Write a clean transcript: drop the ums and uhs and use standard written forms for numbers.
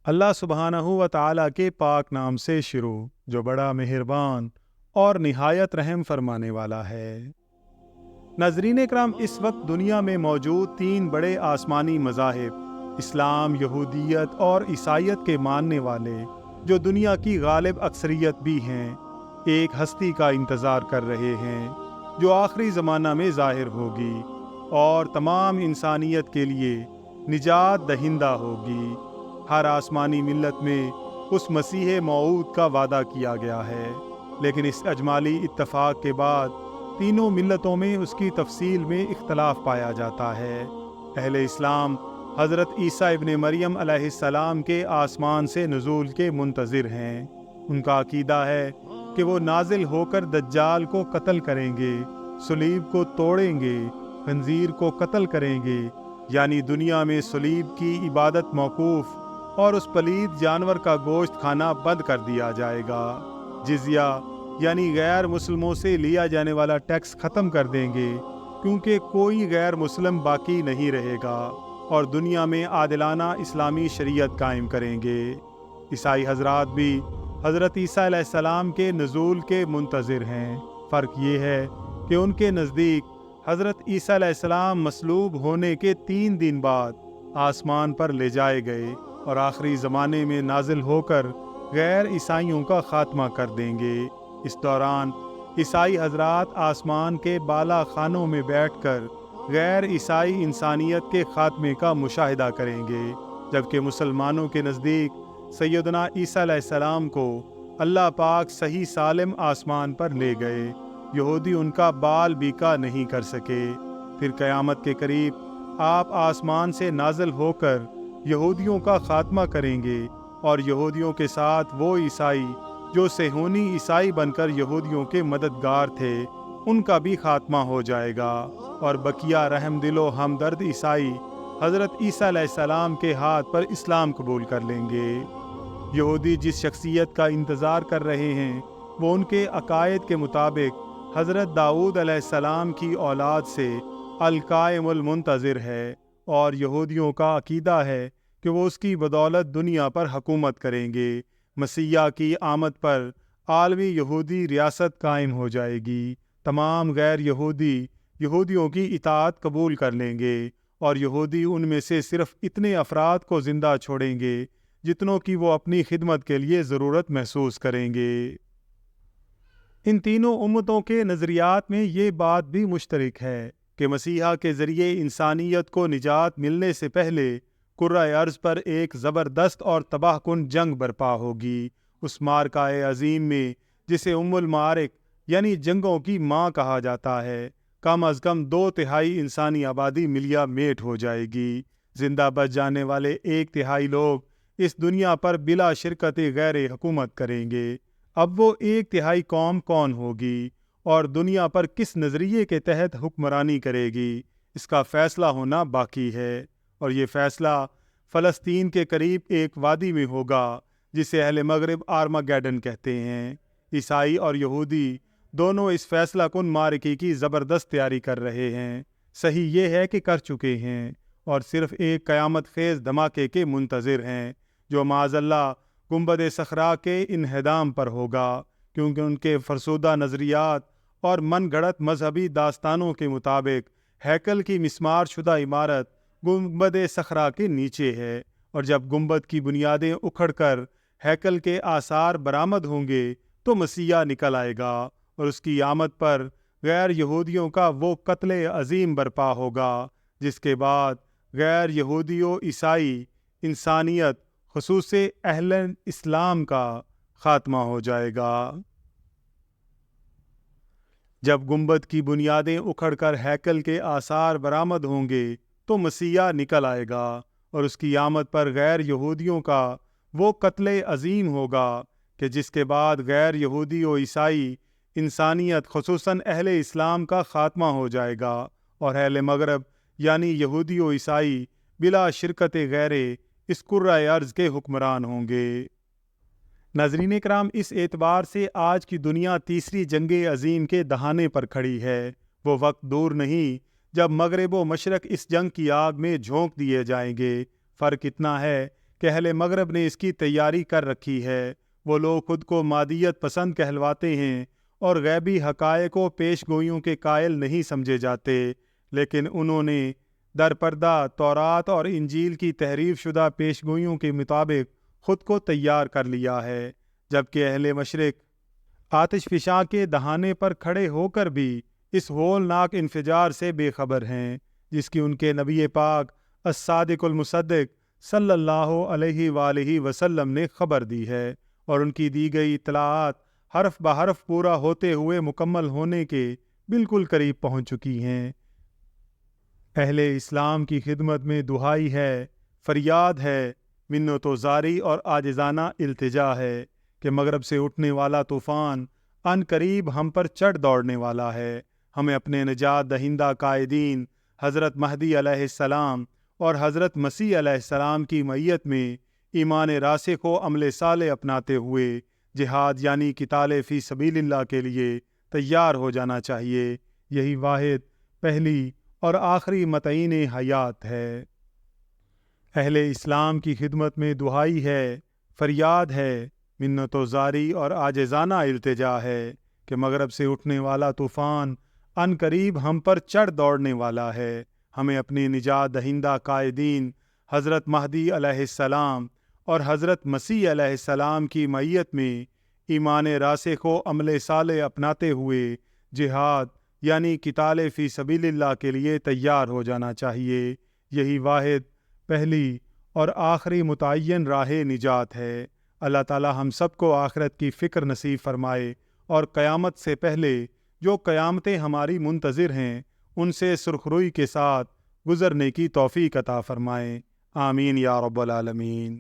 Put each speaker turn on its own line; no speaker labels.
اللہ سبحانہ و تعالیٰ کے پاک نام سے شروع جو بڑا مہربان اور نہایت رحم فرمانے والا ہے۔ ناظرین اکرام، اس وقت دنیا میں موجود 3 بڑے آسمانی مذاہب اسلام، یہودیت اور عیسائیت کے ماننے والے، جو دنیا کی غالب اکثریت بھی ہیں، ایک ہستی کا انتظار کر رہے ہیں جو آخری زمانہ میں ظاہر ہوگی اور تمام انسانیت کے لیے نجات دہندہ ہوگی۔ ہر آسمانی ملت میں اس مسیح موعود کا وعدہ کیا گیا ہے، لیکن اس اجمالی اتفاق کے بعد تینوں ملتوں میں اس کی تفصیل میں اختلاف پایا جاتا ہے۔ اہل اسلام حضرت عیسیٰ ابن مریم علیہ السلام کے آسمان سے نزول کے منتظر ہیں۔ ان کا عقیدہ ہے کہ وہ نازل ہو کر دجال کو قتل کریں گے، صلیب کو توڑیں گے، خنزیر کو قتل کریں گے، یعنی دنیا میں صلیب کی عبادت موقوف اور اس پلید جانور کا گوشت کھانا بند کر دیا جائے گا۔ جزیہ یعنی غیر مسلموں سے لیا جانے والا ٹیکس ختم کر دیں گے، کیونکہ کوئی غیر مسلم باقی نہیں رہے گا، اور دنیا میں عادلانہ اسلامی شریعت قائم کریں گے۔ عیسائی حضرات بھی حضرت عیسیٰ علیہ السلام کے نزول کے منتظر ہیں۔ فرق یہ ہے کہ ان کے نزدیک حضرت عیسیٰ علیہ السلام مصلوب ہونے کے 3 دن بعد آسمان پر لے جائے گئے اور آخری زمانے میں نازل ہو کر غیر عیسائیوں کا خاتمہ کر دیں گے۔ اس دوران عیسائی حضرات آسمان کے بالا خانوں میں بیٹھ کر غیر عیسائی انسانیت کے خاتمے کا مشاہدہ کریں گے، جبکہ مسلمانوں کے نزدیک سیدنا عیسیٰ علیہ السلام کو اللہ پاک صحیح سالم آسمان پر لے گئے۔ یہودی ان کا بال بیکا نہیں کر سکے۔ پھر قیامت کے قریب آپ آسمان سے نازل ہو کر یہودیوں کا خاتمہ کریں گے، اور یہودیوں کے ساتھ وہ عیسائی جو صہیونی عیسائی بن کر یہودیوں کے مددگار تھے، ان کا بھی خاتمہ ہو جائے گا، اور بقیہ رحم دل و ہمدرد عیسائی حضرت عیسیٰ علیہ السلام کے ہاتھ پر اسلام قبول کر لیں گے۔ یہودی جس شخصیت کا انتظار کر رہے ہیں، وہ ان کے عقائد کے مطابق حضرت داؤد علیہ السلام کی اولاد سے القائم المنتظر ہے، اور یہودیوں کا عقیدہ ہے کہ وہ اس کی بدولت دنیا پر حکومت کریں گے۔ مسیح کی آمد پر عالمی یہودی ریاست قائم ہو جائے گی۔ تمام غیر یہودی یہودیوں کی اطاعت قبول کر لیں گے، اور یہودی ان میں سے صرف اتنے افراد کو زندہ چھوڑیں گے جتنوں کی وہ اپنی خدمت کے لیے ضرورت محسوس کریں گے۔ ان تینوں امتوں کے نظریات میں یہ بات بھی مشترک ہے کہ مسیحا کے ذریعے انسانیت کو نجات ملنے سے پہلے کرۂ ارض پر ایک زبردست اور تباہ کن جنگ برپا ہوگی۔ اس معرکہ عظیم میں، جسے المعارک یعنی جنگوں کی ماں کہا جاتا ہے، کم از کم 2/3 انسانی آبادی ملیا میٹ ہو جائے گی۔ زندہ بچ جانے والے 1/3 لوگ اس دنیا پر بلا شرکت غیر حکومت کریں گے۔ اب وہ 1/3 قوم کون ہوگی اور دنیا پر کس نظریے کے تحت حکمرانی کرے گی، اس کا فیصلہ ہونا باقی ہے، اور یہ فیصلہ فلسطین کے قریب ایک وادی میں ہوگا جسے اہل مغرب آرماگیڈن کہتے ہیں۔ عیسائی اور یہودی دونوں اس فیصلہ کن معرکے کی زبردست تیاری کر رہے ہیں۔ صحیح یہ ہے کہ کر چکے ہیں، اور صرف ایک قیامت خیز دھماکے کے منتظر ہیں جو معاذ اللہ گنبد صخرا کے انہدام پر ہوگا، کیونکہ ان کے فرسودہ نظریات اور من گھڑت مذہبی داستانوں کے مطابق ہیکل کی مسمار شدہ عمارت گنبد صخرا کے نیچے ہے، اور جب گنبد کی بنیادیں اکھڑ کر ہیکل کے آثار برآمد ہوں گے تو مسیح نکل آئے گا، اور اس کی آمد پر غیر یہودیوں کا وہ قتل عظیم برپا ہوگا جس کے بعد غیر یہودی و عیسائی انسانیت خصوص اہل اسلام کا خاتمہ ہو جائے گا۔ جب گنبد کی بنیادیں اکھڑ کر ہیکل کے آثار برآمد ہوں گے تو مسیح نکل آئے گا، اور اس کی آمد پر غیر یہودیوں کا وہ قتل عظیم ہوگا کہ جس کے بعد غیر یہودی و عیسائی انسانیت خصوصاً اہل اسلام کا خاتمہ ہو جائے گا، اور اہل مغرب یعنی یہودی و عیسائی بلا شرکت غیر اس کرۂ ارض کے حکمران ہوں گے۔ ناظرین کرام، اس اعتبار سے آج کی دنیا تیسری جنگ عظیم کے دہانے پر کھڑی ہے۔ وہ وقت دور نہیں جب مغرب و مشرق اس جنگ کی آگ میں جھونک دیے جائیں گے۔ فرق اتنا ہے کہ اہل مغرب نے اس کی تیاری کر رکھی ہے۔ وہ لوگ خود کو مادیت پسند کہلواتے ہیں اور غیبی حقائق و پیش گوئیوں کے قائل نہیں سمجھے جاتے، لیکن انہوں نے در پردہ تورات اور انجیل کی تحریف شدہ پیش گوئیوں کے مطابق خود کو تیار کر لیا ہے، جبکہ اہل مشرق آتش فشاں کے دہانے پر کھڑے ہو کر بھی اس ہولناک انفجار سے بے خبر ہیں جس کی ان کے نبی پاک الصادق المصدق صلی اللہ علیہ وآلہ وسلم نے خبر دی ہے، اور ان کی دی گئی اطلاعات حرف بحرف پورا ہوتے ہوئے مکمل ہونے کے بالکل قریب پہنچ چکی ہیں۔ اہل اسلام کی خدمت میں دعائی ہے، فریاد ہے، منت و زاری اور عاجزانہ التجا ہے کہ مغرب سے اٹھنے والا طوفان ان قریب ہم پر چڑھ دوڑنے والا ہے۔ ہمیں اپنے نجات دہندہ قائدین حضرت مہدی علیہ السلام اور حضرت مسیح علیہ السلام کی معیت میں ایمان راسخ و عمل صالح اپناتے ہوئے جہاد یعنی قتال فی سبیل اللہ کے لیے تیار ہو جانا چاہیے۔ یہی واحد، پہلی اور آخری متعین حیات ہے۔ اہل اسلام کی خدمت میں دعائی ہے، فریاد ہے، منت و زاری اور عاجزانہ التجا ہے کہ مغرب سے اٹھنے والا طوفان ان قریب ہم پر چڑھ دوڑنے والا ہے۔ ہمیں اپنی نجات دہندہ قائدین حضرت مہدی علیہ السلام اور حضرت مسیح علیہ السلام کی معیت میں ایمان راسخ و عمل صالح اپناتے ہوئے جہاد یعنی قتال فی سبیل اللہ کے لیے تیار ہو جانا چاہیے۔ یہی واحد، پہلی اور آخری متعین راہ نجات ہے۔ اللہ تعالی ہم سب کو آخرت کی فکر نصیب فرمائے اور قیامت سے پہلے جو قیامتیں ہماری منتظر ہیں ان سے سرخروئی کے ساتھ گزرنے کی توفیق عطا فرمائے۔ آمین یا رب العالمین۔